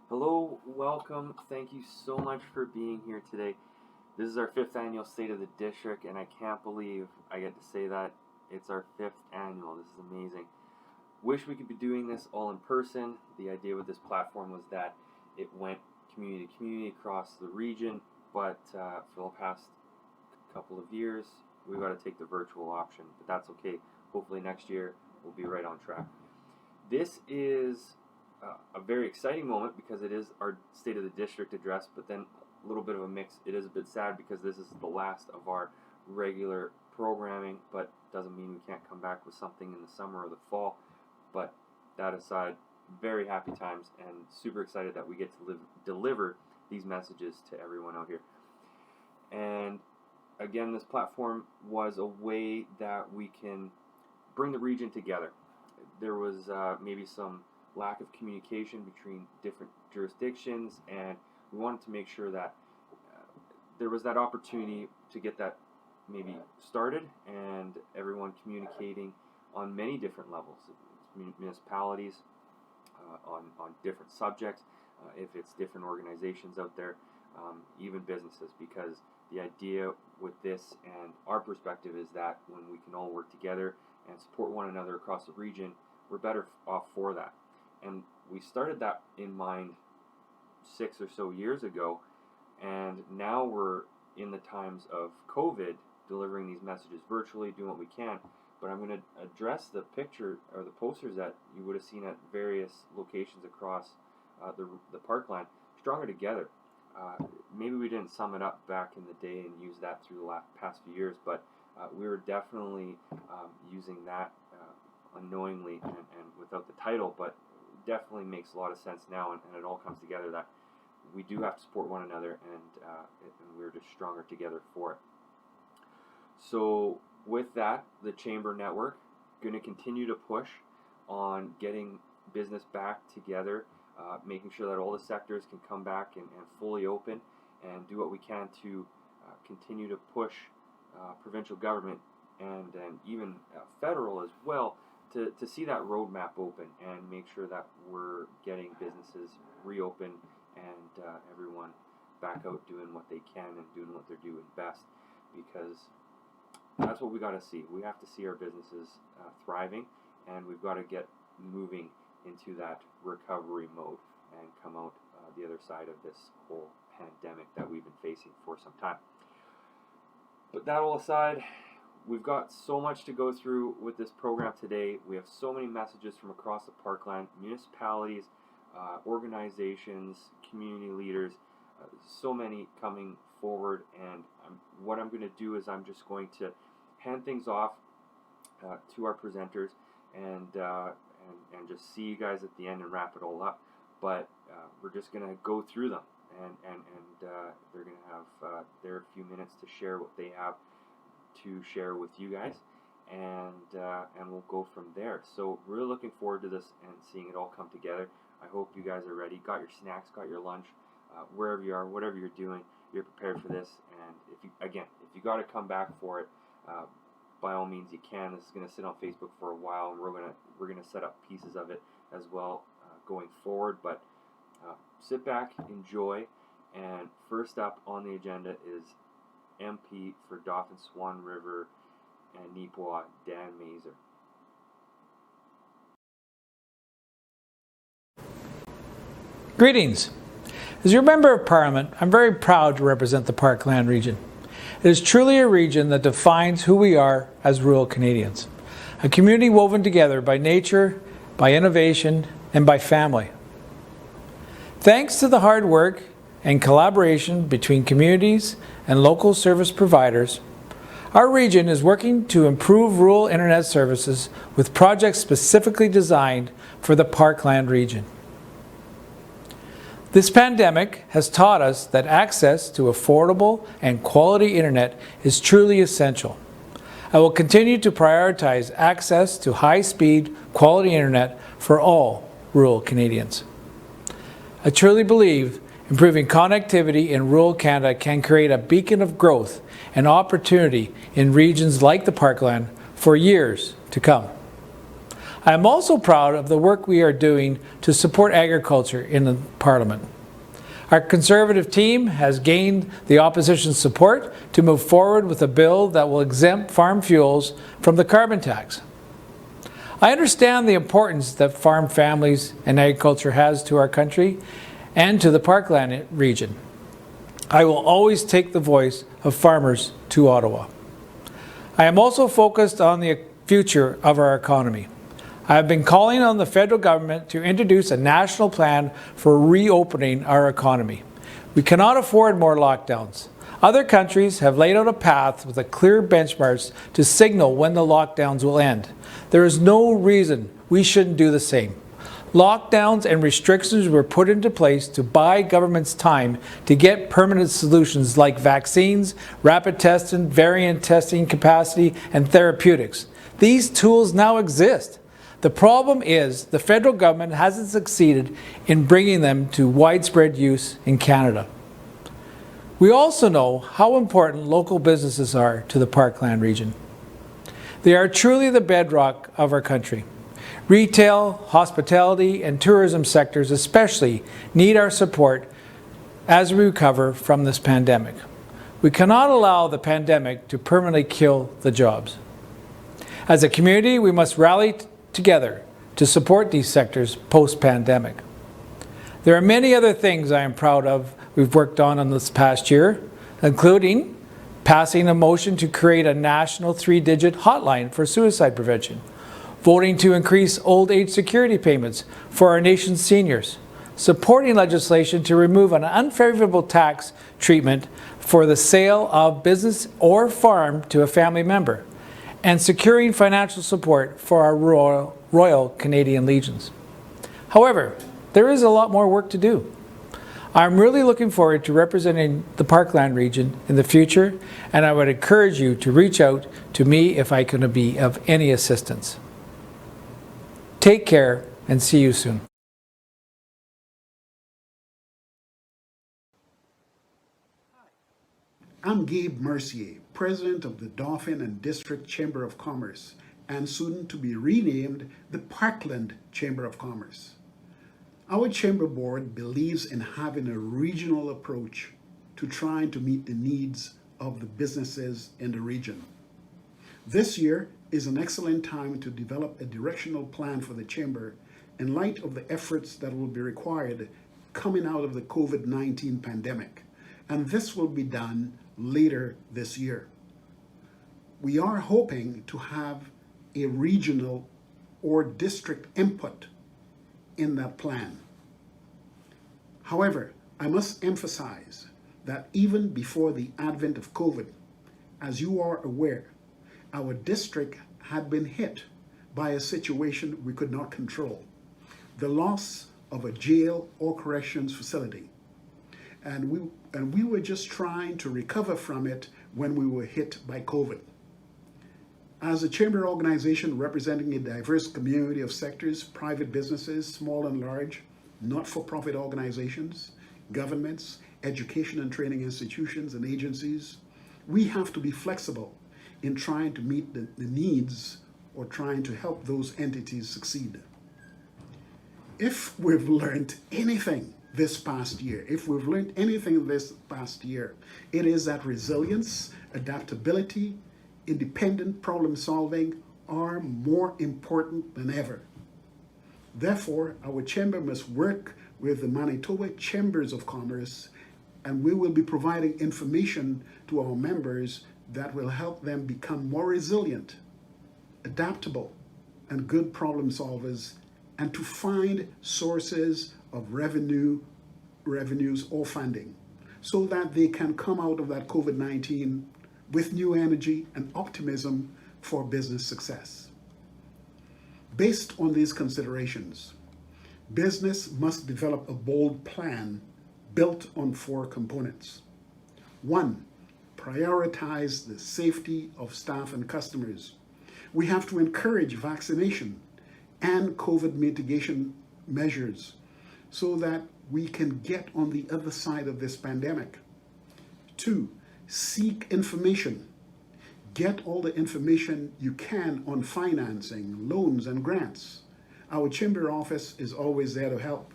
Hello, welcome. Thank you so much for being here today. This is our 5th annual State of the District, and I can't believe I get to say that it's our 5th annual. This is amazing. Wish we could be doing this all in person. The idea with this platform was that it went community to community across the region, but for the past couple of years, we've got to take the virtual option, but that's okay. Hopefully next year, we'll be right on track. This is a very exciting moment because it is our State of the District address, but then a little bit of a mix. It is a bit sad because this is the last of our regular programming, but doesn't mean we can't come back with something in the summer or the fall. But that aside, very happy times and super excited that we get to deliver these messages to everyone out here. And again, this platform was a way that we can bring the region together. There was maybe some lack of communication between different jurisdictions, and we wanted to make sure that there was that opportunity to get that maybe started and everyone communicating on many different levels. Municipalities on different subjects, if it's different organizations out there, even businesses, because the idea with this and our perspective is that when we can all work together and support one another across the region, we're better off for that. And we started that in mind 6 or so years ago, and now we're in the times of COVID, delivering these messages virtually, doing what we can. But I'm going to address the picture or the posters that you would have seen at various locations across the Parkland. Stronger together. Maybe we didn't sum it up back in the day and use that through the past few years, but we were definitely using that unknowingly and without the title, but definitely makes a lot of sense now, and it all comes together that we do have to support one another, and we're just stronger together for it. So with that, the Chamber Network going to continue to push on getting business back together, making sure that all the sectors can come back and fully open, and do what we can to continue to push provincial government and even federal as well to see that roadmap open and make sure that we're getting businesses reopened and everyone back out doing what they can and doing what they're doing best, because that's what we got to see. We have to see our businesses thriving, and we've got to get moving into that recovery mode and come out the other side of this whole pandemic that we've been facing for some time. But that all aside, we've got so much to go through with this program today. We have so many messages from across the Parkland, municipalities, organizations, community leaders, so many coming forward. And what I'm going to do is I'm just going to hand things off to our presenters and just see you guys at the end and wrap it all up. But we're just going to go through them, and they're going to have their few minutes to share what they have to share with you guys, and we'll go from there. So really looking forward to this and seeing it all come together. I hope you guys are ready, got your snacks, got your lunch, wherever you are, whatever you're doing, you're prepared for this. And if you got to come back for it, by all means you can. This is going to sit on Facebook for a while, and we're gonna set up pieces of it as well going forward. But sit back, enjoy, and first up on the agenda is MP for Dauphin, Swan River, and Neepawa, Dan Mazier. Greetings. As your Member of Parliament, I'm very proud to represent the Parkland region. It is truly a region that defines who we are as rural Canadians. A community woven together by nature, by innovation, and by family. Thanks to the hard work and collaboration between communities and local service providers, our region is working to improve rural internet services with projects specifically designed for the Parkland region. This pandemic has taught us that access to affordable and quality internet is truly essential. I will continue to prioritize access to high-speed, quality internet for all rural Canadians. I truly believe improving connectivity in rural Canada can create a beacon of growth and opportunity in regions like the Parkland for years to come. I am also proud of the work we are doing to support agriculture in the Parliament. Our Conservative team has gained the opposition's support to move forward with a bill that will exempt farm fuels from the carbon tax. I understand the importance that farm families and agriculture has to our country and to the Parkland region. I will always take the voice of farmers to Ottawa. I am also focused on the future of our economy. I have been calling on the federal government to introduce a national plan for reopening our economy. We cannot afford more lockdowns. Other countries have laid out a path with a clear benchmarks to signal when the lockdowns will end. There is no reason we shouldn't do the same. Lockdowns and restrictions were put into place to buy governments time to get permanent solutions like vaccines, rapid testing, variant testing capacity, and therapeutics. These tools now exist. The problem is the federal government hasn't succeeded in bringing them to widespread use in Canada. We also know how important local businesses are to the Parkland region. They are truly the bedrock of our country. Retail, hospitality, and tourism sectors especially need our support as we recover from this pandemic. We cannot allow the pandemic to permanently kill the jobs. As a community, we must rally together to support these sectors post-pandemic. There are many other things I am proud of we've worked on this past year, including passing a motion to create a national 3-digit hotline for suicide prevention, voting to increase old age security payments for our nation's seniors, supporting legislation to remove an unfavorable tax treatment for the sale of business or farm to a family member, and securing financial support for our Royal Canadian Legions. However, there is a lot more work to do. I'm really looking forward to representing the Parkland region in the future, and I would encourage you to reach out to me if I can be of any assistance. Take care and see you soon. I'm Gabe Mercier, President of the Dauphin and District Chamber of Commerce, and soon to be renamed the Parkland Chamber of Commerce. Our Chamber Board believes in having a regional approach to trying to meet the needs of the businesses in the region. This year is an excellent time to develop a directional plan for the Chamber in light of the efforts that will be required coming out of the COVID-19 pandemic, and this will be done later this year. We are hoping to have a regional or district input in that plan. However, I must emphasize that even before the advent of COVID, as you are aware, our district had been hit by a situation we could not control, the loss of a jail or corrections facility. And we were just trying to recover from it when we were hit by COVID. As a chamber organization representing a diverse community of sectors, private businesses, small and large, not-for-profit organizations, governments, education and training institutions and agencies, we have to be flexible in trying to meet the needs or trying to help those entities succeed. If we've learned anything this past year, it is that resilience, adaptability, independent problem solving are more important than ever. Therefore, our chamber must work with the Manitoba Chambers of Commerce, and we will be providing information to our members that will help them become more resilient, adaptable, and good problem solvers, and to find sources of revenues or funding so that they can come out of that COVID-19 with new energy and optimism for business success. Based on these considerations, business must develop a bold plan built on 4 components. 1, prioritize the safety of staff and customers. We have to encourage vaccination and COVID mitigation measures so that we can get on the other side of this pandemic. 2, seek information. Get all the information you can on financing, loans, and grants. Our chamber office is always there to help.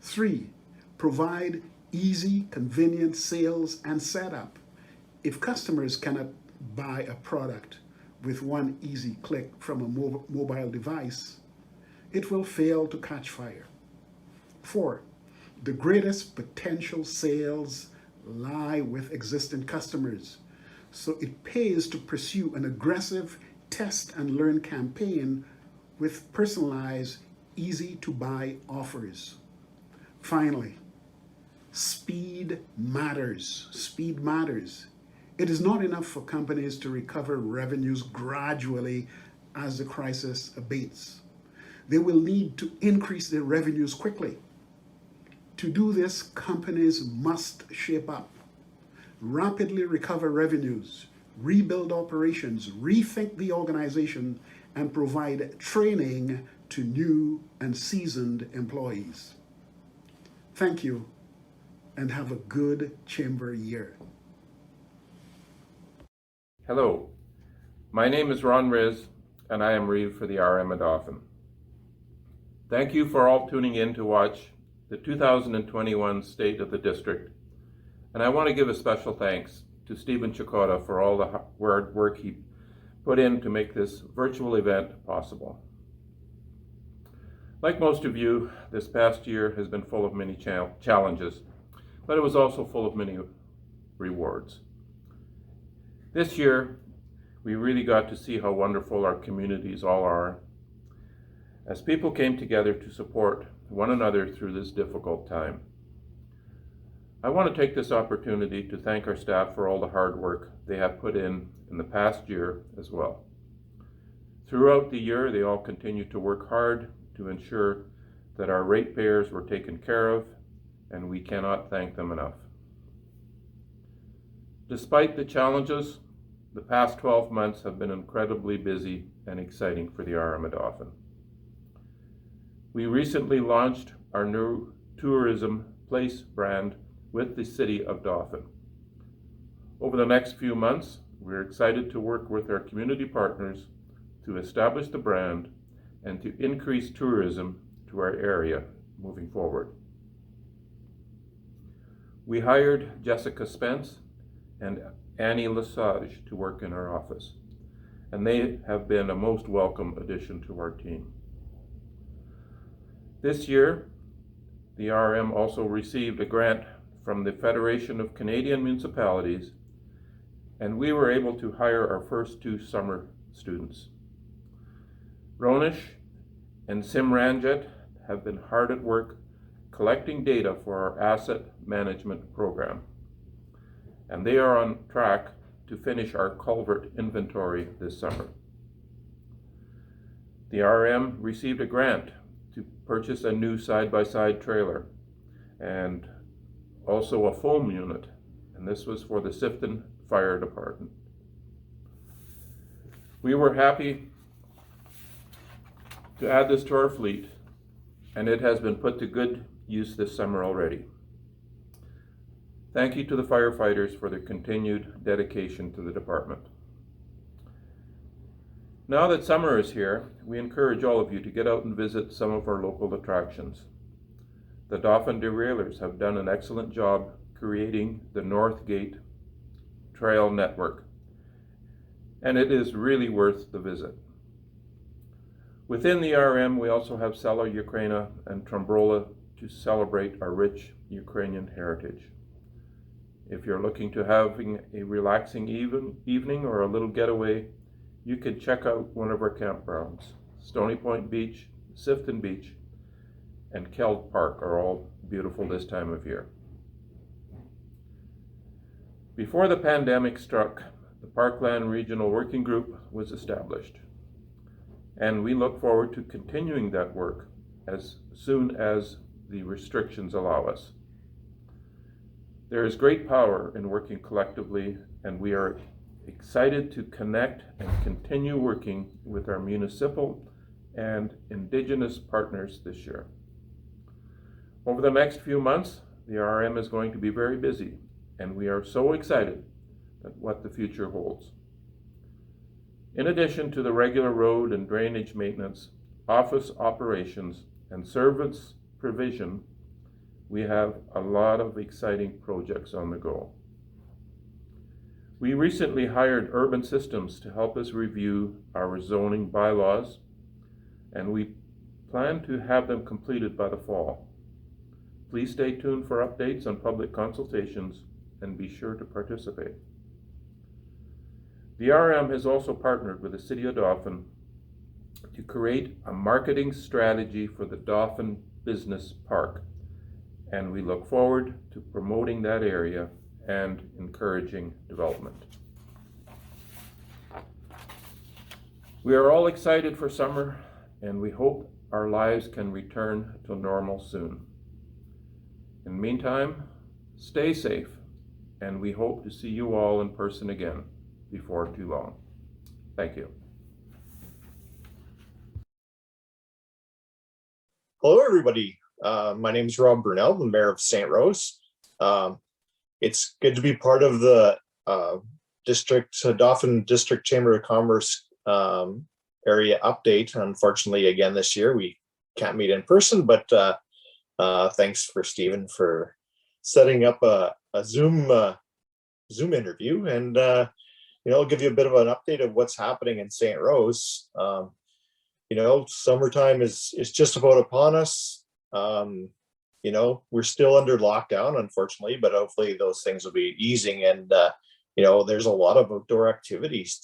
3, provide easy, convenient sales and setup. If customers cannot buy a product with one easy click from a mobile device, it will fail to catch fire. 4, the greatest potential sales lie with existing customers, so it pays to pursue an aggressive test and learn campaign with personalized, easy to buy offers. Finally, speed matters. Speed matters. It is not enough for companies to recover revenues gradually as the crisis abates. They will need to increase their revenues quickly. To do this, companies must shape up, rapidly recover revenues, rebuild operations, rethink the organization, and provide training to new and seasoned employees. Thank you, and have a good chamber year. Hello, my name is Ron Riz, and I am Reeve for the RM of Dauphin. Thank you for all tuning in to watch the 2021 State of the District, and I want to give a special thanks to Stephen Chakota for all the hard work he put in to make this virtual event possible. Like most of you, this past year has been full of many challenges, but it was also full of many rewards. This year, we really got to see how wonderful our communities all are, as people came together to support one another through this difficult time. I want to take this opportunity to thank our staff for all the hard work they have put in the past year as well. Throughout the year, they all continued to work hard to ensure that our ratepayers were taken care of, and we cannot thank them enough. Despite the challenges, the past 12 months have been incredibly busy and exciting for the RM of Dauphin. We recently launched our new tourism place brand with the City of Dauphin. Over the next few months, we're excited to work with our community partners to establish the brand and to increase tourism to our area moving forward. We hired Jessica Spence and Annie Lesage to work in our office, and they have been a most welcome addition to our team. This year, the RM also received a grant from the Federation of Canadian Municipalities, and we were able to hire our first 2 summer students. Ronish and Simranjit have been hard at work collecting data for our asset management program, and they are on track to finish our culvert inventory this summer. The RM received a grant to purchase a new side-by-side trailer and also a foam unit, and this was for the Sifton Fire Department. We were happy to add this to our fleet, and it has been put to good use this summer already. Thank you to the firefighters for their continued dedication to the department. Now that summer is here, we encourage all of you to get out and visit some of our local attractions. The Dauphin Derailers have done an excellent job creating the North Gate Trail Network, and it is really worth the visit. Within the RM, we also have Sela Ukraina and Trombrola to celebrate our rich Ukrainian heritage. If you're looking to having a relaxing evening or a little getaway, you can check out one of our campgrounds. Stony Point Beach, Sifton Beach, and Keld Park are all beautiful this time of year. Before the pandemic struck, the Parkland Regional Working Group was established, and we look forward to continuing that work as soon as the restrictions allow us. There is great power in working collectively, and we are excited to connect and continue working with our municipal and Indigenous partners this year. Over the next few months, the RM is going to be very busy, and we are so excited at what the future holds. In addition to the regular road and drainage maintenance, office operations, and service provision, we have a lot of exciting projects on the go. We recently hired Urban Systems to help us review our zoning bylaws, and we plan to have them completed by the fall. Please stay tuned for updates on public consultations and be sure to participate. The RM has also partnered with the City of Dauphin to create a marketing strategy for the Dauphin Business Park, and we look forward to promoting that area and encouraging development. We are all excited for summer, and we hope our lives can return to normal soon. In the meantime, stay safe, and we hope to see you all in person again before too long. Thank you. Hello, everybody. My name is Brunel, the Mayor of St. Rose. It's good to be part of the Dauphin District Chamber of Commerce area update. Unfortunately, again this year we can't meet in person, but thanks for Stephen for setting up a Zoom interview, and I'll give you a bit of an update of what's happening in St. Rose. Summertime is just about upon us. We're still under lockdown, unfortunately, but hopefully those things will be easing. And, there's a lot of outdoor activities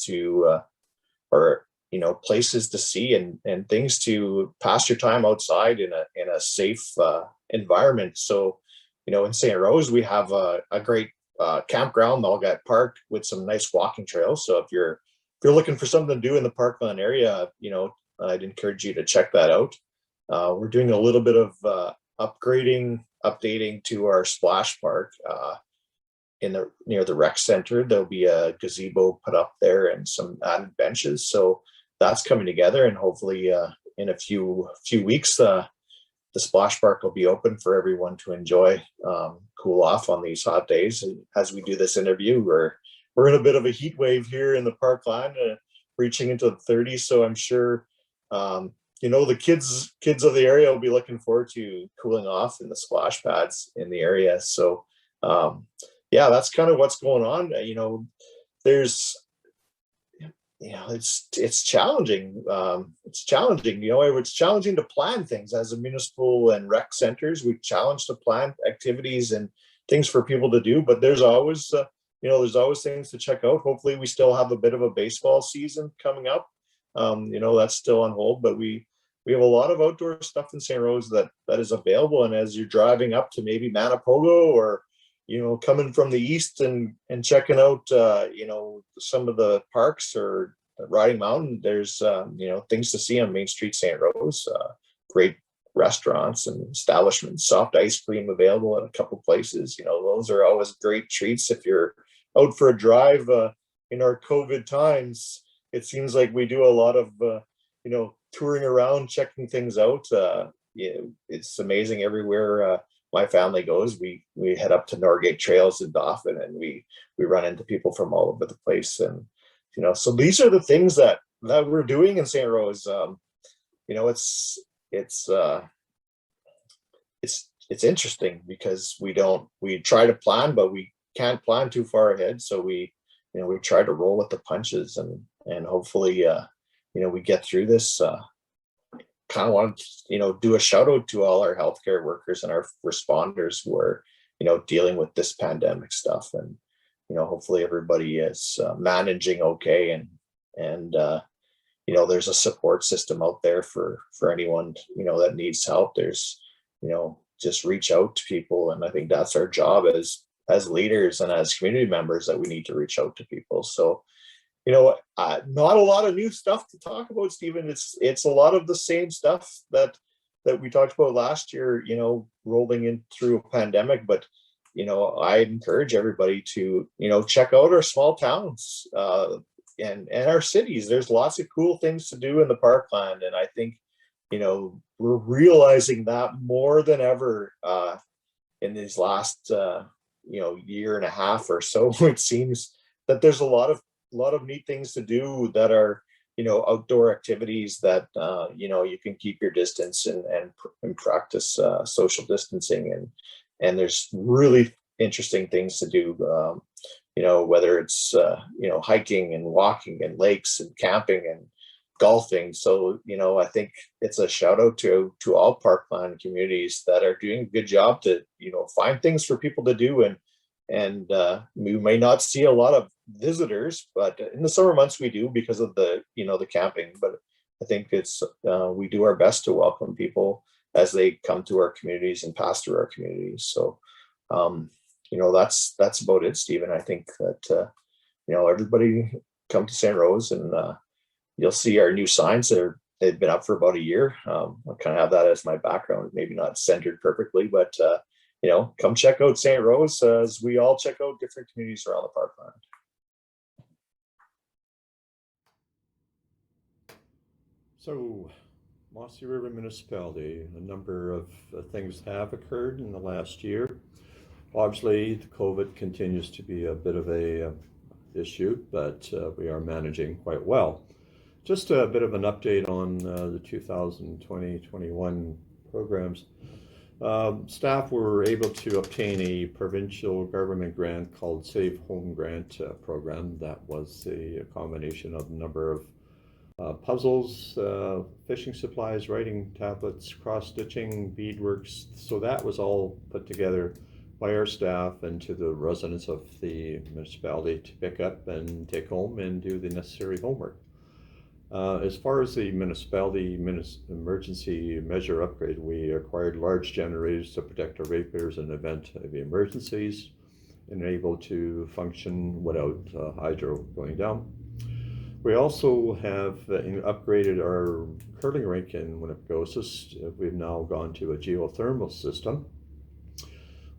places to see and things to pass your time outside in a safe environment. So, in St. Rose, we have a great campground, the Allgat Park, with some nice walking trails. So if you're looking for something to do in the Parkland area, I'd encourage you to check that out. We're doing a little bit of updating to our splash park near the rec center. There'll be a gazebo put up there and some added benches. So that's coming together, and hopefully in a few weeks, the splash park will be open for everyone to enjoy, cool off on these hot days. And as we do this interview, we're in a bit of a heat wave here in the Parkland, reaching into the 30s. So I'm sure the kids of the area will be looking forward to cooling off in the splash pads in the area. So that's kind of what's going on. It's challenging. It's challenging to plan things as a municipal and rec centers. We challenge to plan activities and things for people to do, but there's always things to check out. Hopefully we still have a bit of a baseball season coming up. That's still on hold, but we have a lot of outdoor stuff in St. Rose that is available. And as you're driving up to maybe Manitoba, or coming from the east and checking out some of the parks or Riding Mountain, there's things to see on Main Street St. Rose. Great restaurants and establishments, soft ice cream available at a couple places. Those are always great treats if you're out for a drive. In our COVID times, it seems like we do a lot of touring around, checking things out. It's amazing everywhere my family goes. We head up to Norgate Trails in Dauphin, and we run into people from all over the place. And so these are the things that we're doing in St. Rose. It's interesting because we try to plan, but we can't plan too far ahead. So we try to roll with the punches, and hopefully we get through this. Kind of want to do a shout out to all our healthcare workers and our responders who are dealing with this pandemic stuff, and hopefully everybody is managing okay, and there's a support system out there for anyone that needs help. There's just reach out to people, and I think that's our job as leaders and as community members, that we need to reach out to people. So not a lot of new stuff to talk about, Stephen. It's a lot of the same stuff that we talked about last year, rolling in through a pandemic. But I encourage everybody to check out our small towns and our cities. There's lots of cool things to do in the Parkland, and I think we're realizing that more than ever in these last year and a half or so. It seems that there's a lot of neat things to do that are, outdoor activities that, you can keep your distance and practice social distancing. And there's really interesting things to do, whether it's, hiking and walking and lakes and camping and golfing. So, I think it's a shout out to all Parkland communities that are doing a good job to, find things for people to do. And we may not see a lot of visitors, but in the summer months we do because of the, the camping. But I think it's, we do our best to welcome people as they come to our communities and pass through our communities. So, that's about it, Stephen. I think that, everybody come to St. Rose, and you'll see our new signs they've been up for about a year. I kind of have that as my background, maybe not centered perfectly, but come check out St. Rose as we all check out different communities around the Parkland. So, Mossey River Municipality, a number of things have occurred in the last year. Obviously, the COVID continues to be a bit of a issue, but we are managing quite well. Just a bit of an update on the 2020-21 programs. Staff were able to obtain a provincial government grant called Save Home Grant program. That was a combination of a number of puzzles, fishing supplies, writing tablets, cross-stitching, beadworks. So that was all put together by our staff and to the residents of the municipality to pick up and take home and do the necessary homework. As far as the municipality emergency measure upgrade, we acquired large generators to protect our ratepayers in the event of emergencies and able to function without hydro going down. We also have upgraded our curling rink in Winnipegosis. We've now gone to a geothermal system.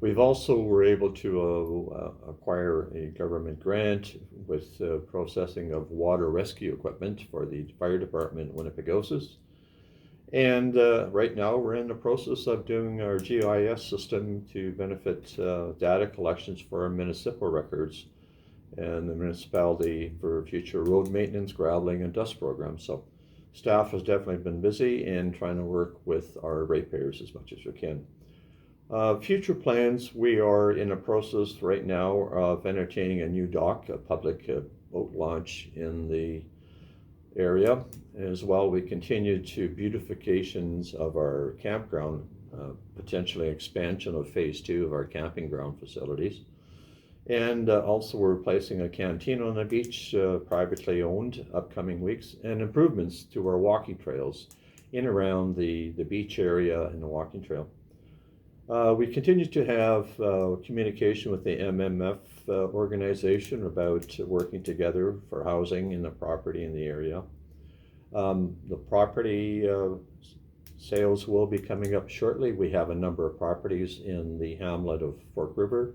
We've also were able to acquire a government grant with processing of water rescue equipment for the fire department in Winnipegosis. And right now we're in the process of doing our GIS system to benefit data collections for our municipal records and the municipality for future road maintenance, graveling, and dust programs. So staff has definitely been busy in trying to work with our ratepayers as much as we can. Future plans, we are in a process right now of entertaining a new dock, a public boat launch in the area. As well, we continue to beautifications of our campground, potentially expansion of phase 2 of our camping ground facilities. And also we're placing a canteen on the beach, privately owned, upcoming weeks, and improvements to our walking trails in around the beach area and the walking trail. We continue to have communication with the MMF organization about working together for housing in the property in the area. The property sales will be coming up shortly. We have a number of properties in the hamlet of Fork River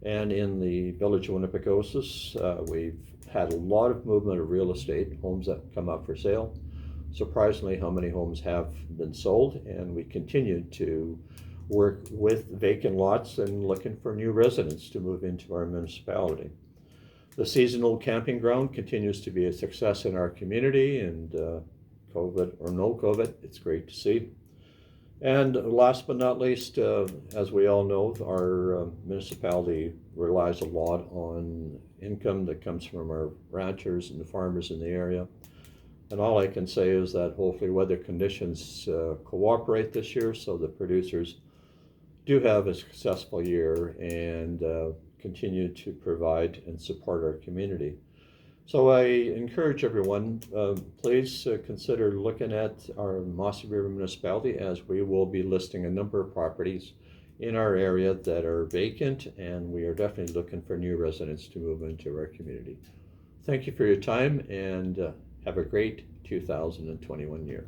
and in the village of Winnipegosis. We've had a lot of movement of real estate, homes that come up for sale. Surprisingly, how many homes have been sold, and we continue to work with vacant lots and looking for new residents to move into our municipality. The seasonal camping ground continues to be a success in our community, and COVID or no COVID, it's great to see. And last but not least, as we all know, our municipality relies a lot on income that comes from our ranchers and the farmers in the area. And all I can say is that hopefully weather conditions cooperate this year so the producers do have a successful year and continue to provide and support our community. So I encourage everyone, please consider looking at our Mossey River Municipality, as we will be listing a number of properties in our area that are vacant, and we are definitely looking for new residents to move into our community. Thank you for your time, and have a great 2021 year.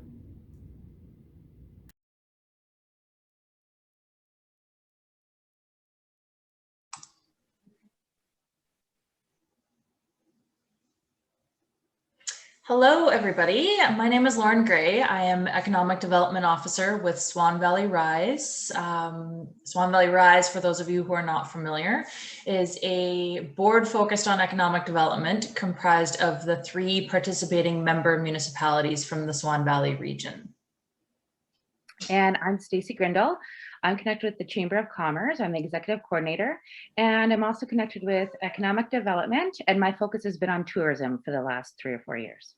Hello, everybody. My name is Lauren Gray. I am Economic Development Officer with Swan Valley Rise. Swan Valley Rise, for those of you who are not familiar, is a board focused on economic development comprised of the 3 participating member municipalities from the Swan Valley region. And I'm Stacy Grindle. I'm connected with the Chamber of Commerce. I'm the executive coordinator, and I'm also connected with economic development, and my focus has been on tourism for the last 3 or 4 years.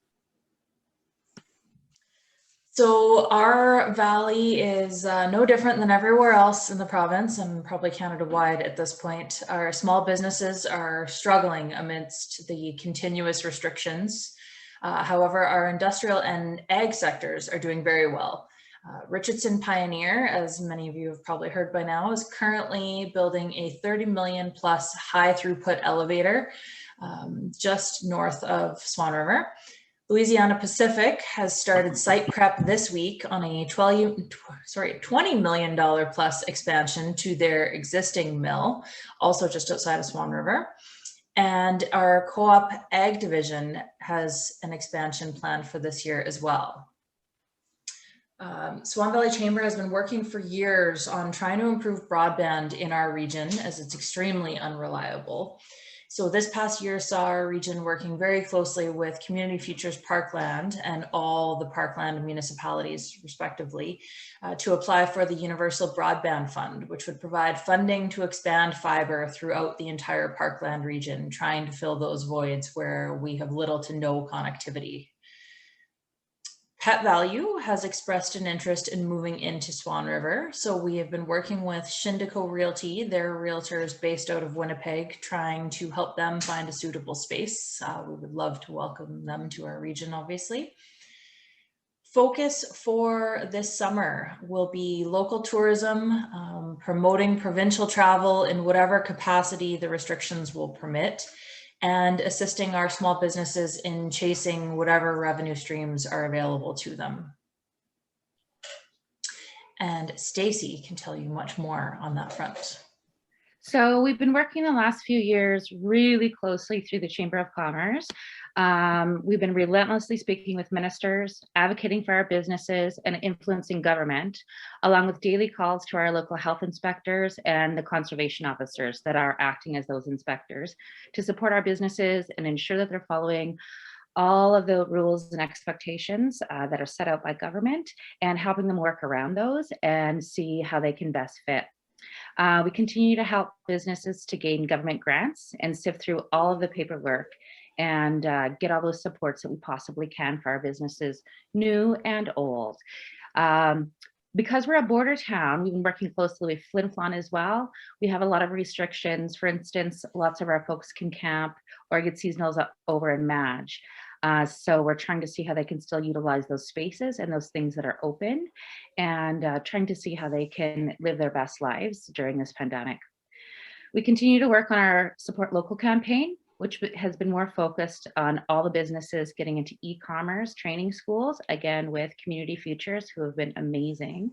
So our valley is no different than everywhere else in the province and probably Canada-wide at this point. Our small businesses are struggling amidst the continuous restrictions. However, our industrial and ag sectors are doing very well. Richardson Pioneer, as many of you have probably heard by now, is currently building a 30 million plus high throughput elevator just north of Swan River. Louisiana Pacific has started site prep this week on a $20 million plus expansion to their existing mill, also just outside of Swan River. And our co-op ag division has an expansion planned for this year as well. Swan Valley Chamber has been working for years on trying to improve broadband in our region as it's extremely unreliable. So this past year saw our region working very closely with Community Futures Parkland and all the Parkland municipalities respectively to apply for the Universal Broadband Fund, which would provide funding to expand fiber throughout the entire Parkland region, trying to fill those voids where we have little to no connectivity. Pet Value has expressed an interest in moving into Swan River. So we have been working with Shindico Realty, their realtors based out of Winnipeg, trying to help them find a suitable space. We would love to welcome them to our region, obviously. Focus for this summer will be local tourism, promoting provincial travel in whatever capacity the restrictions will permit, and assisting our small businesses in chasing whatever revenue streams are available to them. And Stacy can tell you much more on that front. So we've been working the last few years really closely through the Chamber of Commerce. We've been relentlessly speaking with ministers, advocating for our businesses, and influencing government, along with daily calls to our local health inspectors and the conservation officers that are acting as those inspectors to support our businesses and ensure that they're following all of the rules and expectations that are set out by government, and helping them work around those and see how they can best fit. We continue to help businesses to gain government grants and sift through all of the paperwork and get all those supports that we possibly can for our businesses, new and old. Because we're a border town, we've been working closely with Flin Flon as well. We have a lot of restrictions. For instance, lots of our folks can camp or get seasonals over in Madge. So we're trying to see how they can still utilize those spaces and those things that are open, and trying to see how they can live their best lives during this pandemic. We continue to work on our Support Local campaign, which has been more focused on all the businesses getting into e-commerce training schools, again with Community Futures, who have been amazing.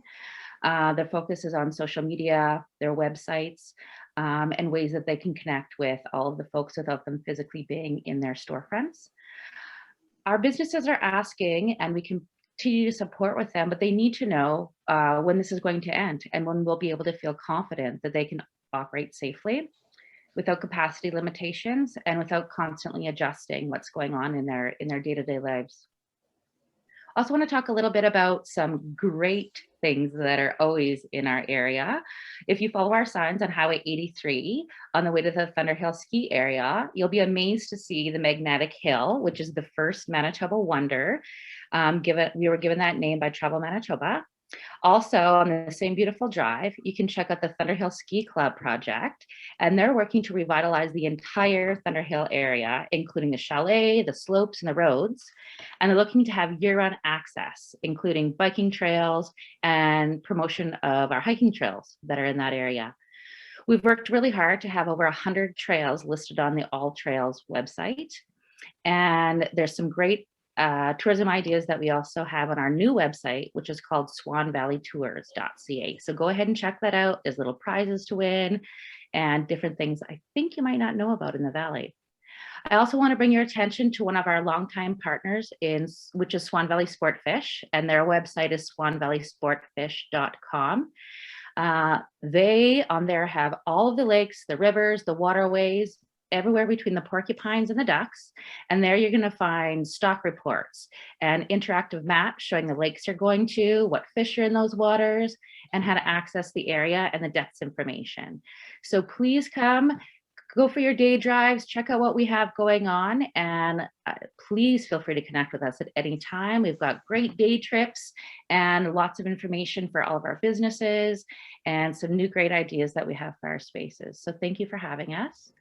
Their focus is on social media, their websites, and ways that they can connect with all of the folks without them physically being in their storefronts. Our businesses are asking, and we continue to support with them, but they need to know when this is going to end and when we'll be able to feel confident that they can operate safely without capacity limitations and without constantly adjusting what's going on in their day-to-day lives. Also want to talk a little bit about some great things that are always in our area. If you follow our signs on Highway 83 on the way to the Thunderhill ski area, you'll be amazed to see the Magnetic Hill, which is the first Manitoba wonder. We were given that name by Travel Manitoba. Also, on the same beautiful drive, you can check out the Thunderhill Ski Club project, and they're working to revitalize the entire Thunderhill area, including the chalet, the slopes, and the roads. And they're looking to have year-round access, including biking trails and promotion of our hiking trails that are in that area. We've worked really hard to have over 100 trails listed on the All Trails website, and there's some great tourism ideas that we also have on our new website, which is called swanvalleytours.ca. So go ahead and check that out. There's little prizes to win and different things I think you might not know about in the Valley. I also want to bring your attention to one of our longtime partners, which is Swan Valley Sport Fish, and their website is swanvalleysportfish.com. They on there have all of the lakes, the rivers, the waterways, everywhere between the porcupines and the ducks. And there you're going to find stock reports and interactive maps showing the lakes you're going to, what fish are in those waters, and how to access the area and the depths information. So please come, go for your day drives, check out what we have going on, and please feel free to connect with us at any time. We've got great day trips and lots of information for all of our businesses and some new great ideas that we have for our spaces. So thank you for having us.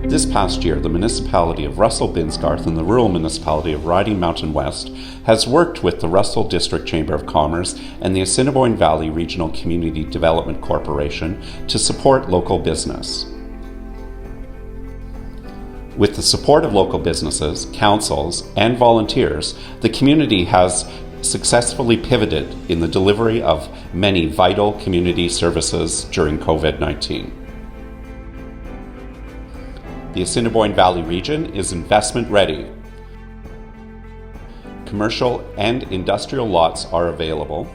This past year, the Municipality of Russell Binscarth and the Rural Municipality of Riding Mountain West has worked with the Russell District Chamber of Commerce and the Assiniboine Valley Regional Community Development Corporation to support local business. With the support of local businesses, councils, and volunteers, the community has successfully pivoted in the delivery of many vital community services during COVID-19. The Assiniboine Valley region is investment ready. Commercial and industrial lots are available.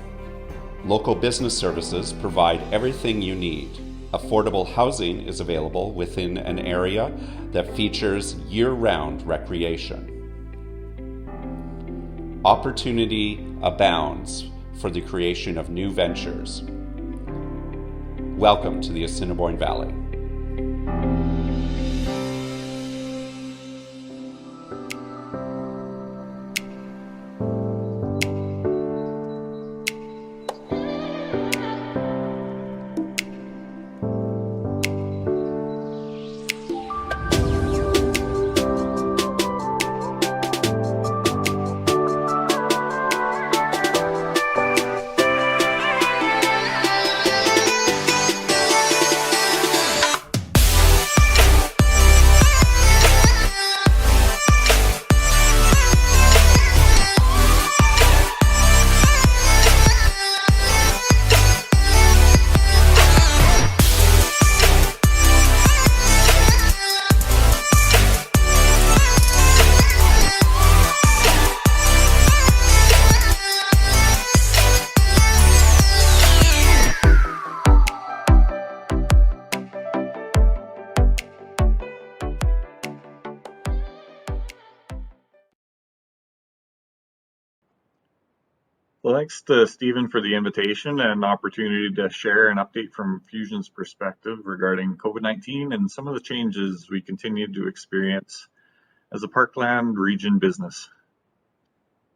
Local business services provide everything you need. Affordable housing is available within an area that features year-round recreation. Opportunity abounds for the creation of new ventures. Welcome to the Assiniboine Valley. Well, thanks to Stephen for the invitation and opportunity to share an update from Fusion's perspective regarding COVID-19 and some of the changes we continue to experience as a Parkland region business.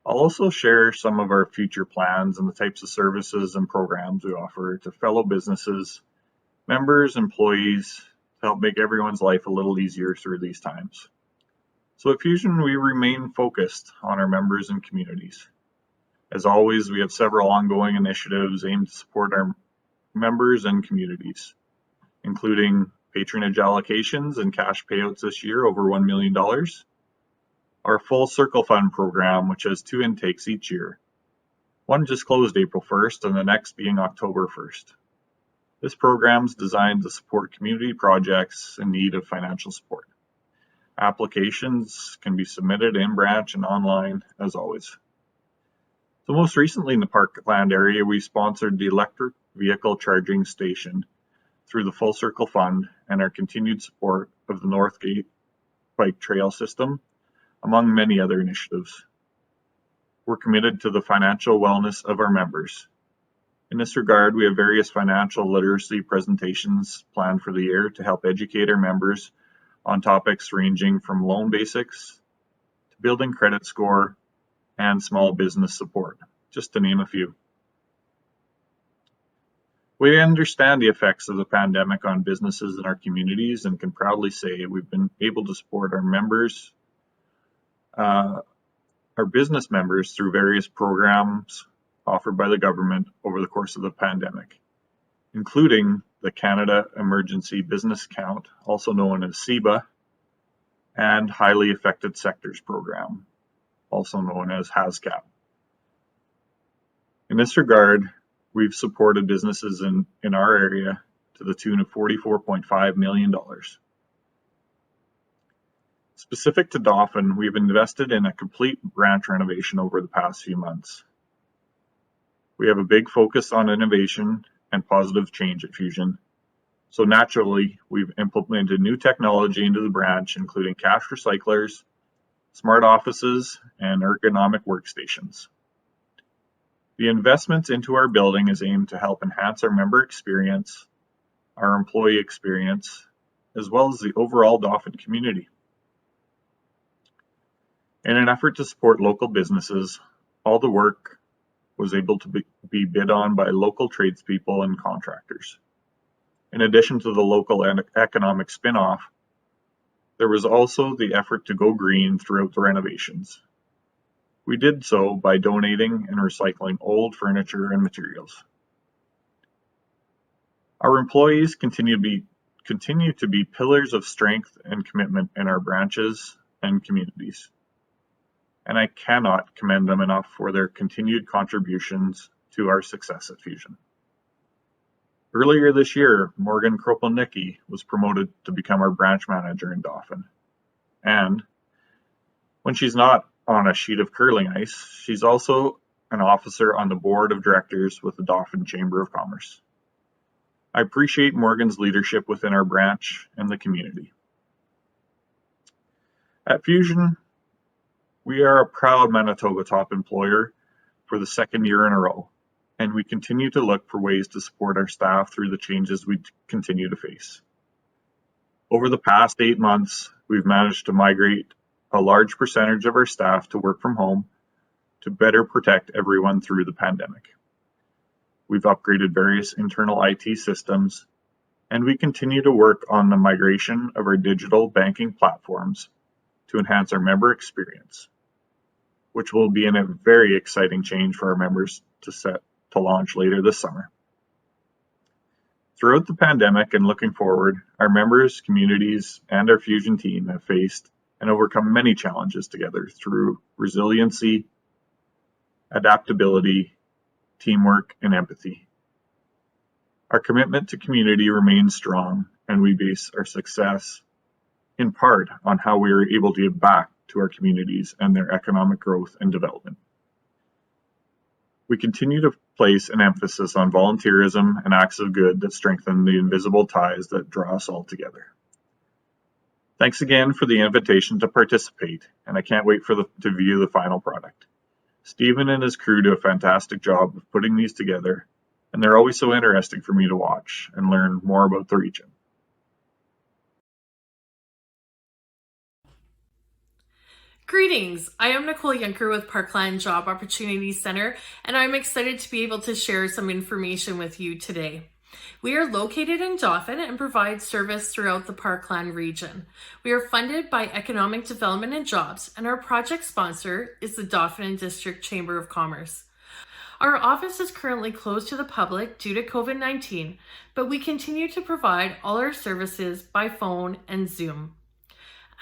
I'll also share some of our future plans and the types of services and programs we offer to fellow businesses, members, employees, to help make everyone's life a little easier through these times. So at Fusion, we remain focused on our members and communities. As always, we have several ongoing initiatives aimed to support our members and communities, including patronage allocations and cash payouts this year over $1 million, our Full Circle Fund program, which has 2 intakes each year. One just closed April 1st and the next being October 1st. This program is designed to support community projects in need of financial support. Applications can be submitted in branch and online as always. So most recently in the Parkland area, we sponsored the electric vehicle charging station through the Full Circle Fund and our continued support of the Northgate Bike Trail System, among many other initiatives. We're committed to the financial wellness of our members. In this regard, we have various financial literacy presentations planned for the year to help educate our members on topics ranging from loan basics to building credit score and small business support, just to name a few. We understand the effects of the pandemic on businesses in our communities and can proudly say we've been able to support our members, our business members through various programs offered by the government over the course of the pandemic, including the Canada Emergency Business Account, also known as CEBA, and Highly Affected Sectors Program, also known as HASCAP. In this regard, we've supported businesses in our area to the tune of $44.5 million. Specific to Dauphin, we've invested in a complete branch renovation over the past few months. We have a big focus on innovation and positive change at Fusion. So naturally, we've implemented new technology into the branch, including cash recyclers, smart offices, and ergonomic workstations. The investments into our building is aimed to help enhance our member experience, our employee experience, as well as the overall Dauphin community. In an effort to support local businesses, all the work was able to be bid on by local tradespeople and contractors. In addition to the local and economic spin-off, there was also the effort to go green throughout the renovations. We did so by donating and recycling old furniture and materials. Our employees continue to be pillars of strength and commitment in our branches and communities, and I cannot commend them enough for their continued contributions to our success at Fusion. Earlier this year, Morgan Kropelnicki was promoted to become our branch manager in Dauphin. And when she's not on a sheet of curling ice, she's also an officer on the board of directors with the Dauphin Chamber of Commerce. I appreciate Morgan's leadership within our branch and the community. At Fusion, we are a proud Manitoba top employer for the second year in a row, and we continue to look for ways to support our staff through the changes we continue to face. Over the past 8 months, we've managed to migrate a large percentage of our staff to work from home to better protect everyone through the pandemic. We've upgraded various internal IT systems, and we continue to work on the migration of our digital banking platforms to enhance our member experience, which will be a very exciting change for our members to launch later this summer. Throughout the pandemic and looking forward, our members, communities, and our Fusion team have faced and overcome many challenges together through resiliency, adaptability, teamwork, and empathy. Our commitment to community remains strong, and we base our success in part on how we are able to give back to our communities and their economic growth and development. We continue to place an emphasis on volunteerism and acts of good that strengthen the invisible ties that draw us all together. Thanks again for the invitation to participate, and I can't wait to view the final product. Stephen and his crew do a fantastic job of putting these together, and they're always so interesting for me to watch and learn more about the region. Greetings, I am Nicole Yunker with Parkland Job Opportunities Center, and I'm excited to be able to share some information with you today. We are located in Dauphin and provide service throughout the Parkland region. We are funded by Economic Development and Jobs, and our project sponsor is the Dauphin District Chamber of Commerce. Our office is currently closed to the public due to COVID-19, but we continue to provide all our services by phone and Zoom.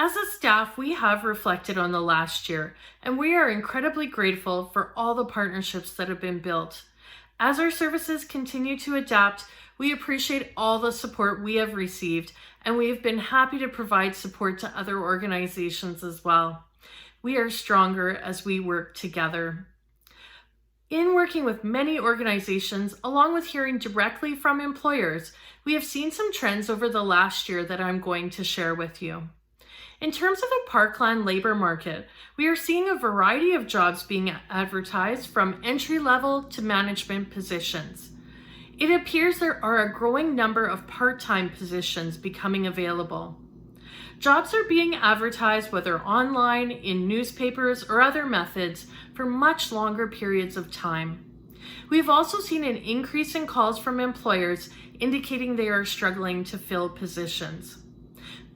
As a staff, we have reflected on the last year, and we are incredibly grateful for all the partnerships that have been built. As our services continue to adapt, we appreciate all the support we have received, and we have been happy to provide support to other organizations as well. We are stronger as we work together. In working with many organizations, along with hearing directly from employers, we have seen some trends over the last year that I'm going to share with you. In terms of the Parkland labor market, we are seeing a variety of jobs being advertised from entry-level to management positions. It appears there are a growing number of part-time positions becoming available. Jobs are being advertised whether online, in newspapers, or other methods for much longer periods of time. We've also seen an increase in calls from employers indicating they are struggling to fill positions.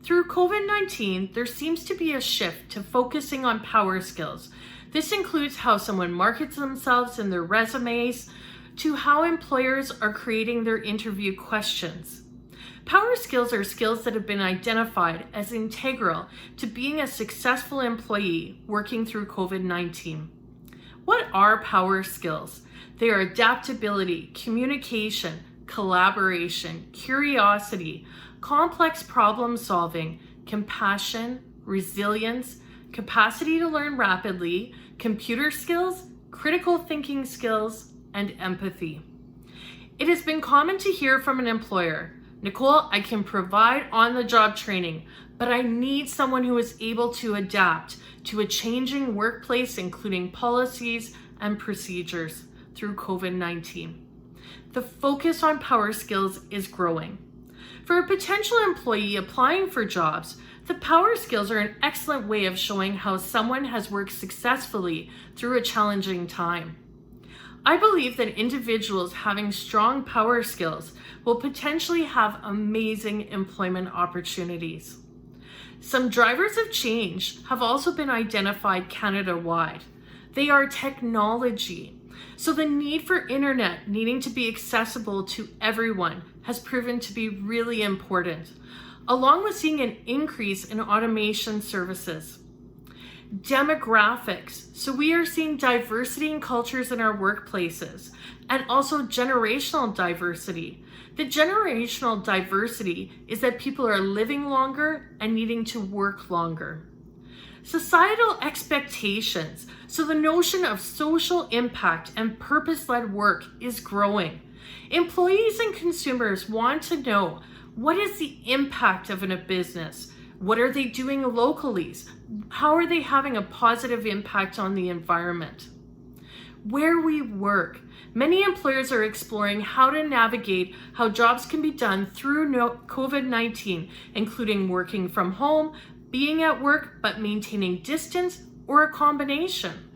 Through COVID-19, there seems to be a shift to focusing on power skills. This includes how someone markets themselves in their resumes, to how employers are creating their interview questions. Power skills are skills that have been identified as integral to being a successful employee working through COVID-19. What are power skills? They are adaptability, communication, collaboration, curiosity, complex problem solving, compassion, resilience, capacity to learn rapidly, computer skills, critical thinking skills, and empathy. It has been common to hear from an employer, Nicole, I can provide on-the-job training, but I need someone who is able to adapt to a changing workplace, including policies and procedures through COVID-19. The focus on power skills is growing. For a potential employee applying for jobs, the power skills are an excellent way of showing how someone has worked successfully through a challenging time. I believe that individuals having strong power skills will potentially have amazing employment opportunities. Some drivers of change have also been identified Canada-wide. They are technology. So the need for internet needing to be accessible to everyone has proven to be really important, along with seeing an increase in automation services. Demographics. So we are seeing diversity in cultures in our workplaces, and also generational diversity. The generational diversity is that people are living longer and needing to work longer. Societal expectations. So the notion of social impact and purpose-led work is growing. Employees and consumers want to know, what is the impact of a business? What are they doing locally? How are they having a positive impact on the environment? Where we work. Many employers are exploring how to navigate how jobs can be done through COVID-19, including working from home, being at work but maintaining distance, or a combination.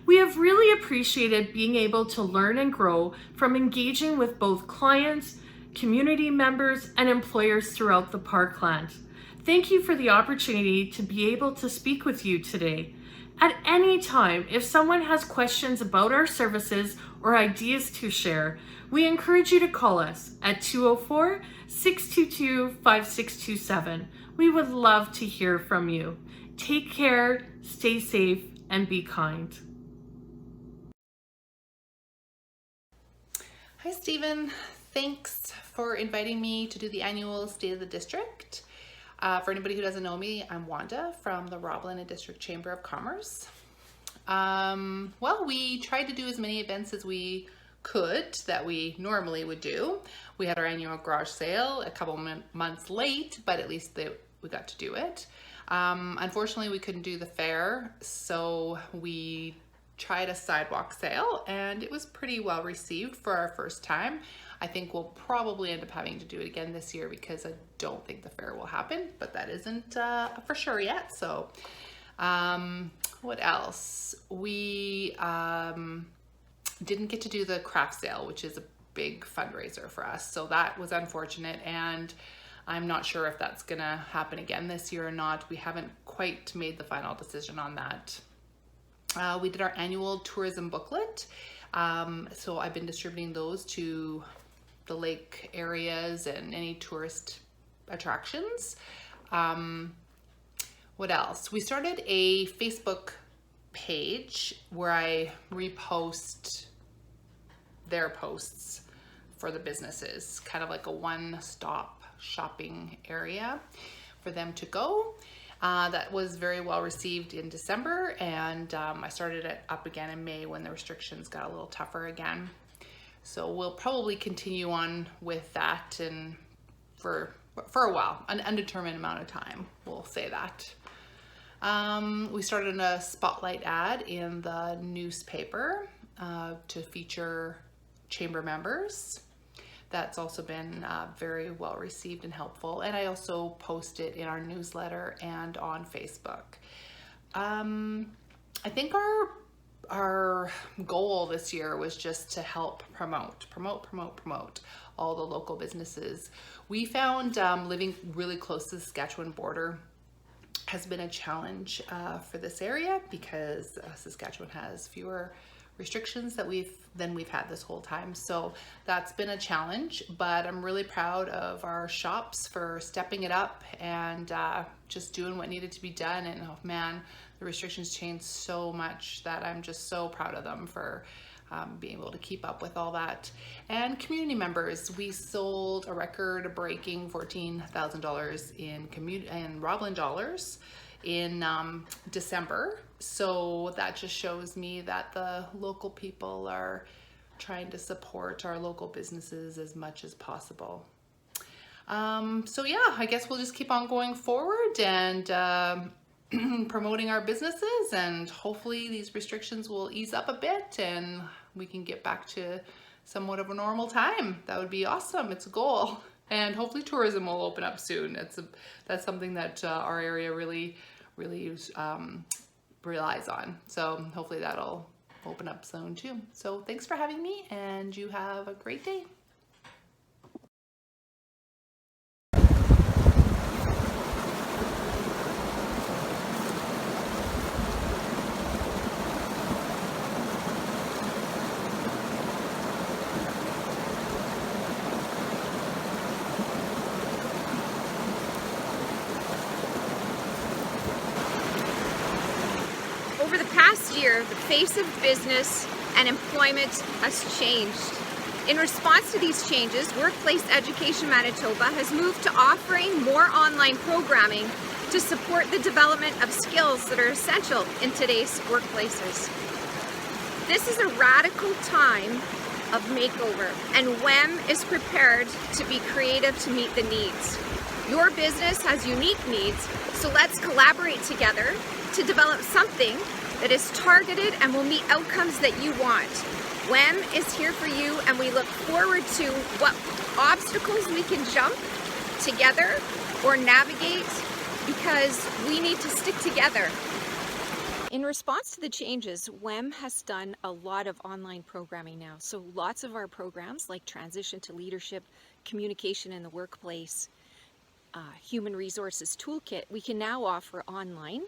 We have really appreciated being able to learn and grow from engaging with both clients, community members, and employers throughout the Parkland. Thank you for the opportunity to be able to speak with you today. At any time, if someone has questions about our services or ideas to share, we encourage you to call us at 204-622-5627. We would love to hear from you. Take care, stay safe, and be kind. Hi, Stephen. Thanks for inviting me to do the annual State of the District. For anybody who doesn't know me, I'm Wanda from the Roblin and District Chamber of Commerce. Well, we tried to do as many events as we could that we normally would do. We had our annual garage sale a couple months late, but at least we got to do it. Unfortunately, we couldn't do the fair, so we tried a sidewalk sale, and it was pretty well received for our first time. I think we'll probably end up having to do it again this year because I don't think the fair will happen, but that isn't for sure yet. So what else? We didn't get to do the craft sale, which is a big fundraiser for us. So that was unfortunate, and I'm not sure if that's gonna happen again this year or not. We haven't quite made the final decision on that. We did our annual tourism booklet. So I've been distributing those to the lake areas and any tourist attractions. What else? We started a Facebook page where I repost their posts for the businesses, kind of like a one-stop shopping area for them to go. That was very well received in December, and I started it up again in May when the restrictions got a little tougher again. So we'll probably continue on with that and for a while, an undetermined amount of time, we'll say that. We started a spotlight ad in the newspaper to feature chamber members. That's also been very well received and helpful. And I also post it in our newsletter and on Facebook. I think our goal this year was just to help promote all the local businesses. We found living really close to the Saskatchewan border has been a challenge for this area because Saskatchewan has fewer restrictions than we've had this whole time. So that's been a challenge, but I'm really proud of our shops for stepping it up and just doing what needed to be done. And oh man, the restrictions changed so much that I'm just so proud of them for being able to keep up with all that. And community members, we sold a record-breaking $14,000 in Roblin dollars in December. So that just shows me that the local people are trying to support our local businesses as much as possible. So yeah, I guess we'll just keep on going forward and promoting our businesses, and hopefully these restrictions will ease up a bit and we can get back to somewhat of a normal time. That would be awesome. It's a goal. And hopefully tourism will open up soon. That's something that our area really relies on. So hopefully that'll open up soon too. So thanks for having me, and you have a great day. Over the past year, the face of business and employment has changed. In response to these changes, Workplace Education Manitoba has moved to offering more online programming to support the development of skills that are essential in today's workplaces. This is a radical time of makeover, and WEM is prepared to be creative to meet the needs. Your business has unique needs, so let's collaborate together to develop something that is targeted and will meet outcomes that you want. WEM is here for you, and we look forward to what obstacles we can jump together or navigate, because we need to stick together. In response to the changes, WEM has done a lot of online programming now. So lots of our programs like Transition to Leadership, Communication in the Workplace, Human Resources Toolkit, we can now offer online.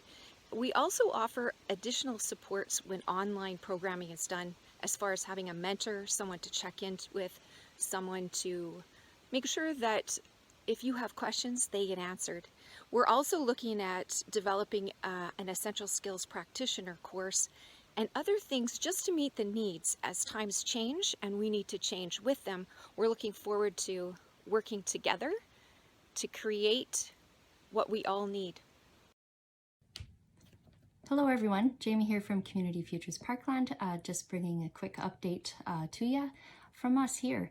We also offer additional supports when online programming is done, as far as having a mentor, someone to check in with, someone to make sure that if you have questions, they get answered. We're also looking at developing an essential skills practitioner course and other things just to meet the needs as times change and we need to change with them. We're looking forward to working together to create what we all need. Hello everyone, Jami here from Community Futures Parkland, just bringing a quick update to you from us here.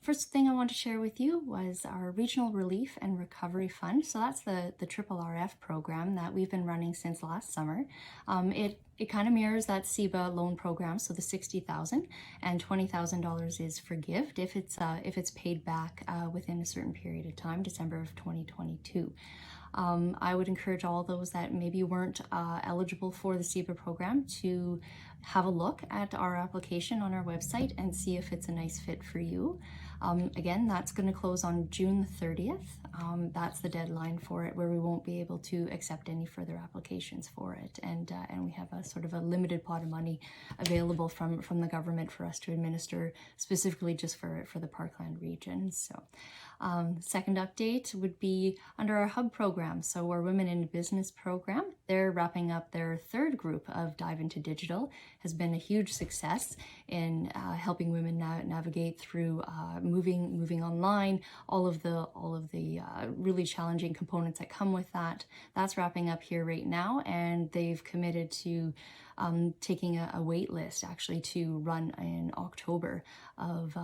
First thing I want to share with you was our Regional Relief and Recovery Fund. So that's the RRF program that we've been running since last summer. It kind of mirrors that CEBA loan program, so the $60,000 and $20,000 is forgived if it's paid back within a certain period of time, December of 2022. I would encourage all those that maybe weren't eligible for the CEBA program to have a look at our application on our website and see if it's a nice fit for you. Again, that's going to close on June 30th. That's the deadline for it, where we won't be able to accept any further applications for it. And we have a sort of a limited pot of money available from the government for us to administer specifically just for the Parkland region. So second update would be under our hub program. So our Women in Business program, they're wrapping up their third group of Dive into Digital. Has been a huge success in helping women navigate through moving online, all of the really challenging components that come with that. That's wrapping up here right now, and they've committed to taking a wait list actually to run in October of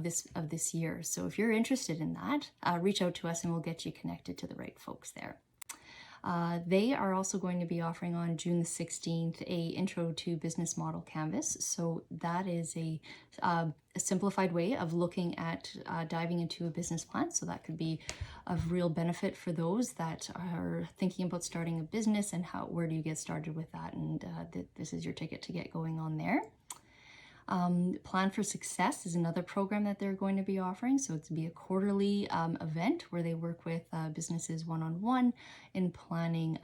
this year. So if you're interested in that, reach out to us and we'll get you connected to the right folks there. They are also going to be offering on June the 16th a Intro to Business Model Canvas. So that is a simplified way of looking at diving into a business plan. So that could be of real benefit for those that are thinking about starting a business and where do you get started with that. And this is your ticket to get going on there. Plan for Success is another program that they're going to be offering. So it's to be a quarterly event where they work with businesses one-on-one in planning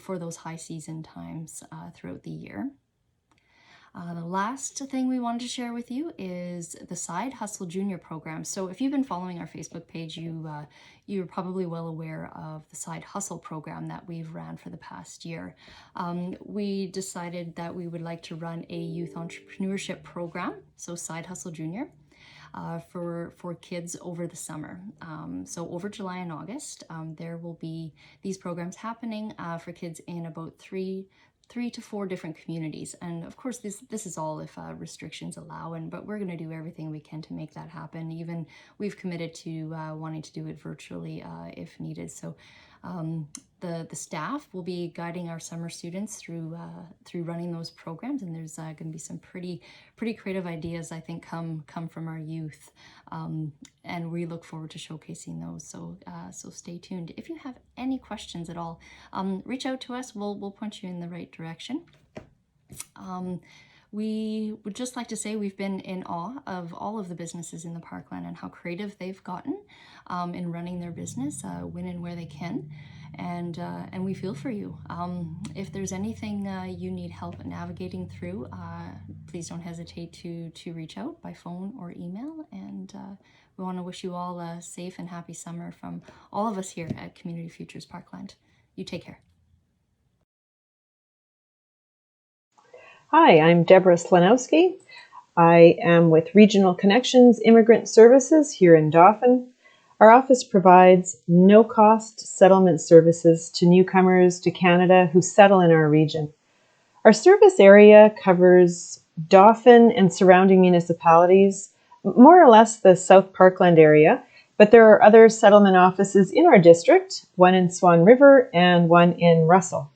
for those high season times throughout the year. The last thing we wanted to share with you is the Side Hustle Junior program. So if you've been following our Facebook page, you're probably well aware of the Side Hustle program that we've ran for the past year. We decided that we would like to run a youth entrepreneurship program, so Side Hustle Junior, for kids over the summer. So over July and August, there will be these programs happening for kids in about three to four different communities. And of course, this is all if restrictions allow, but we're going to do everything we can to make that happen. Even we've committed to wanting to do it virtually if needed. So the staff will be guiding our summer students through running those programs, and there's going to be some pretty creative ideas, I think, come from our youth, and we look forward to showcasing those. So stay tuned. If you have any questions at all, reach out to us. We'll point you in the right direction. We would just like to say we've been in awe of all of the businesses in the Parkland and how creative they've gotten in running their business, when and where they can. And we feel for you. If there's anything you need help navigating through, please don't hesitate to reach out by phone or email. And we want to wish you all a safe and happy summer from all of us here at Community Futures Parkland. You take care. Hi, I'm Deborah Slonowsky. I am with Regional Connections Immigrant Services here in Dauphin. Our office provides no-cost settlement services to newcomers to Canada who settle in our region. Our service area covers Dauphin and surrounding municipalities, more or less the South Parkland area, but there are other settlement offices in our district, one in Swan River and one in Russell.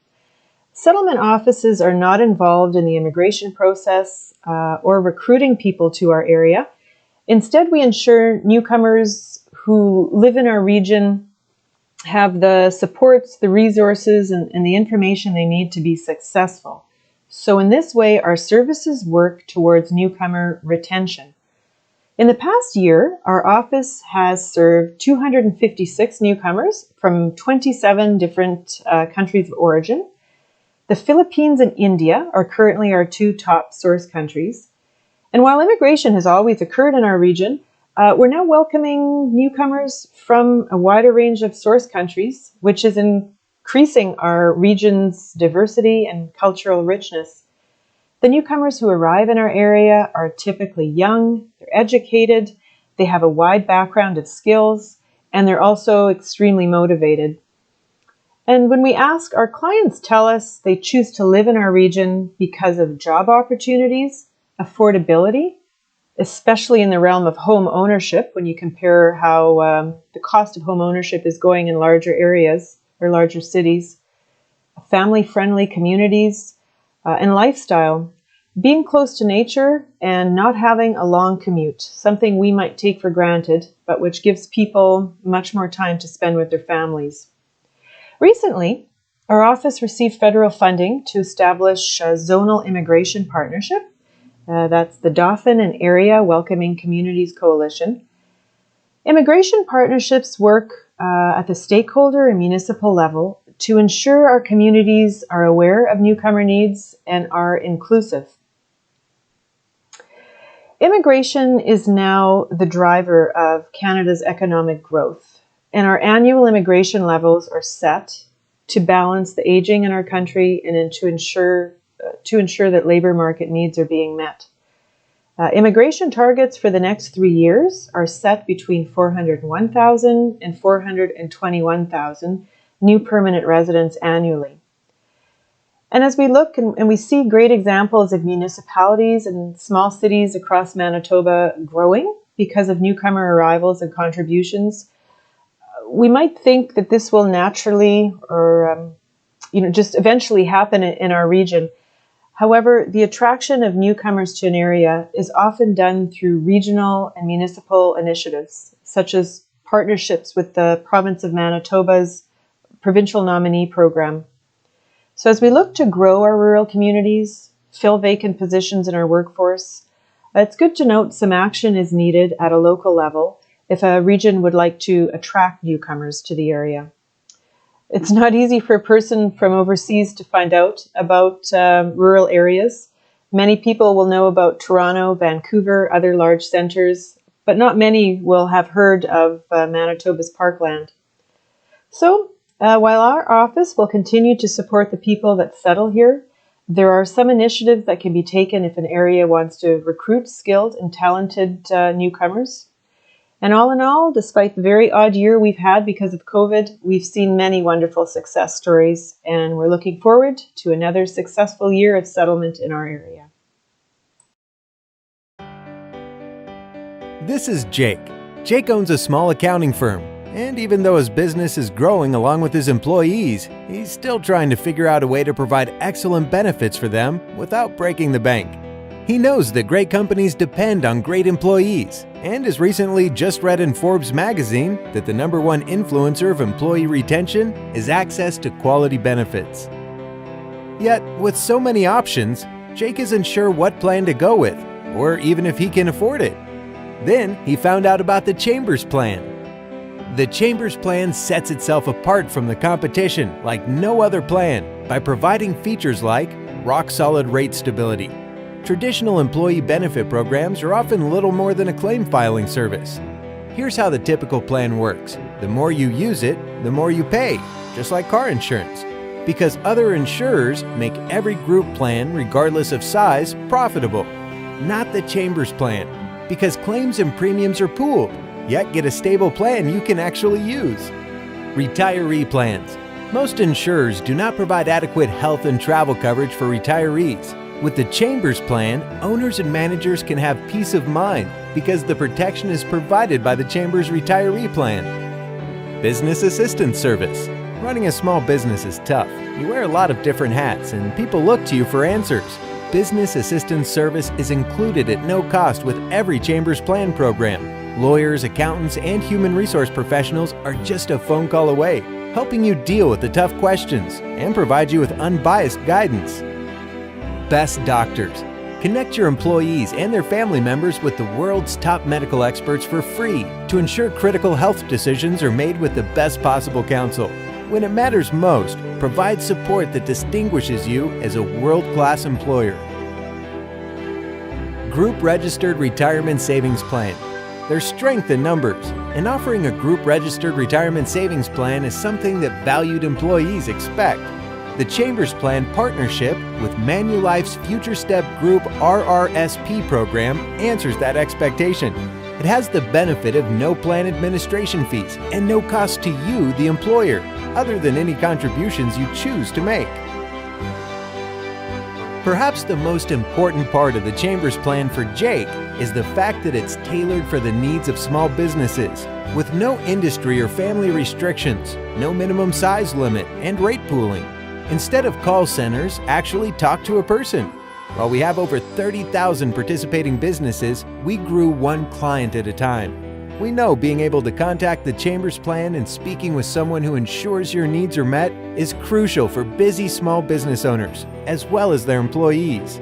Settlement offices are not involved in the immigration process or recruiting people to our area. Instead, we ensure newcomers who live in our region have the supports, the resources, and the information they need to be successful. So in this way, our services work towards newcomer retention. In the past year, our office has served 256 newcomers from 27 different countries of origin. The Philippines and India are currently our two top source countries. And while immigration has always occurred in our region, we're now welcoming newcomers from a wider range of source countries, which is increasing our region's diversity and cultural richness. The newcomers who arrive in our area are typically young, they're educated, they have a wide background of skills, and they're also extremely motivated. And when we ask, our clients tell us they choose to live in our region because of job opportunities, affordability, especially in the realm of home ownership, when you compare how the cost of home ownership is going in larger areas or larger cities, family-friendly communities, and lifestyle. Being close to nature and not having a long commute, something we might take for granted, but which gives people much more time to spend with their families. Recently, our office received federal funding to establish a zonal immigration partnership. That's the Dauphin and Area Welcoming Communities Coalition. Immigration partnerships work at the stakeholder and municipal level to ensure our communities are aware of newcomer needs and are inclusive. Immigration is now the driver of Canada's economic growth, and our annual immigration levels are set to balance the aging in our country and to ensure that labor market needs are being met. Immigration targets for the next 3 years are set between 401,000 and 421,000 new permanent residents annually. And as we look and we see great examples of municipalities and small cities across Manitoba growing because of newcomer arrivals and contributions, we might think that this will naturally or just eventually happen in our region. However, the attraction of newcomers to an area is often done through regional and municipal initiatives, such as partnerships with the province of Manitoba's provincial nominee program. So as we look to grow our rural communities, fill vacant positions in our workforce, It's good to note some action is needed at a local level if a region would like to attract newcomers to the area. It's not easy for a person from overseas to find out about rural areas. Many people will know about Toronto, Vancouver, other large centers, but not many will have heard of Manitoba's Parkland. So, while our office will continue to support the people that settle here, there are some initiatives that can be taken if an area wants to recruit skilled and talented newcomers. And all in all, despite the very odd year we've had because of COVID, we've seen many wonderful success stories, and we're looking forward to another successful year of settlement in our area. This is Jake. Jake owns a small accounting firm, and even though his business is growing along with his employees, he's still trying to figure out a way to provide excellent benefits for them without breaking the bank. He knows that great companies depend on great employees, and has recently just read in Forbes magazine that the #1 influencer of employee retention is access to quality benefits. Yet, with so many options, Jake isn't sure what plan to go with, or even if he can afford it. Then he found out about the Chambers Plan. The Chambers Plan sets itself apart from the competition like no other plan by providing features like rock-solid rate stability. Traditional employee benefit programs are often little more than a claim filing service. Here's how the typical plan works. The more you use it, the more you pay, just like car insurance. Because other insurers make every group plan, regardless of size, profitable. Not the Chambers Plan, because claims and premiums are pooled, yet get a stable plan you can actually use. Retiree plans. Most insurers do not provide adequate health and travel coverage for retirees. With the Chambers Plan, owners and managers can have peace of mind because the protection is provided by the Chambers Retiree Plan. Business Assistance Service. Running a small business is tough. You wear a lot of different hats and people look to you for answers. Business Assistance Service is included at no cost with every Chambers Plan program. Lawyers, accountants, and human resource professionals are just a phone call away, helping you deal with the tough questions and provide you with unbiased guidance. Best Doctors. Connect your employees and their family members with the world's top medical experts for free to ensure critical health decisions are made with the best possible counsel. When it matters most, provide support that distinguishes you as a world-class employer. Group Registered Retirement Savings Plan. There's strength in numbers, and offering a group registered retirement savings plan is something that valued employees expect. The Chambers Plan partnership with Manulife's Future Step Group RRSP program answers that expectation. It has the benefit of no plan administration fees and no cost to you, the employer, other than any contributions you choose to make. Perhaps the most important part of the Chambers Plan for Jake is the fact that it's tailored for the needs of small businesses, with no industry or family restrictions, no minimum size limit, and rate pooling. Instead of call centers, actually talk to a person. While we have over 30,000 participating businesses, we grew one client at a time. We know being able to contact the Chambers Plan and speaking with someone who ensures your needs are met is crucial for busy small business owners, as well as their employees.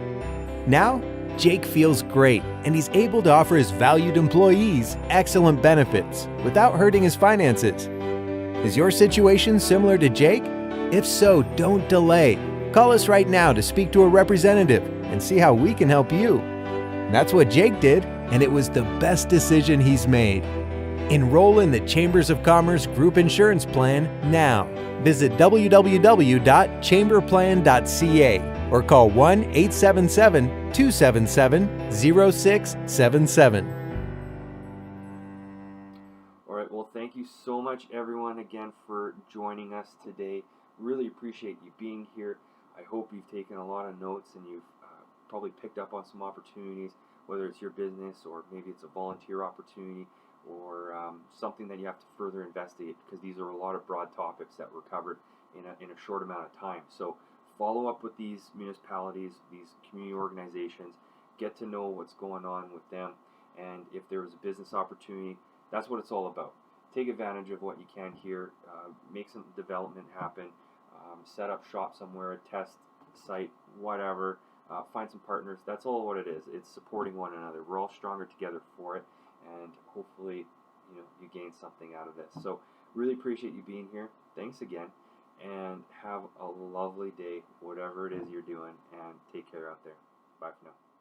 Now, Jake feels great, and he's able to offer his valued employees excellent benefits without hurting his finances. Is your situation similar to Jake? If so, don't delay. Call us right now to speak to a representative and see how we can help you. That's what Jake did, and it was the best decision he's made. Enroll in the Chambers of Commerce Group Insurance Plan now. Visit www.chamberplan.ca or call 1-877-277-0677. All right, well, thank you so much, everyone, again, for joining us today. Really appreciate you being here. I hope you've taken a lot of notes and you've probably picked up on some opportunities, whether it's your business or maybe it's a volunteer opportunity or something that you have to further investigate, because these are a lot of broad topics that were covered in a short amount of time. So follow up with these municipalities, these community organizations, get to know what's going on with them, and if there is a business opportunity, that's what it's all about. Take advantage of what you can here, make some development happen, set up shop somewhere, a test site, whatever. find some partners. That's all what it is. It's supporting one another. We're all stronger together for it, and hopefully, you gain something out of this. So really appreciate you being here. Thanks again, and have a lovely day, whatever it is you're doing, and take care out there. Bye for now.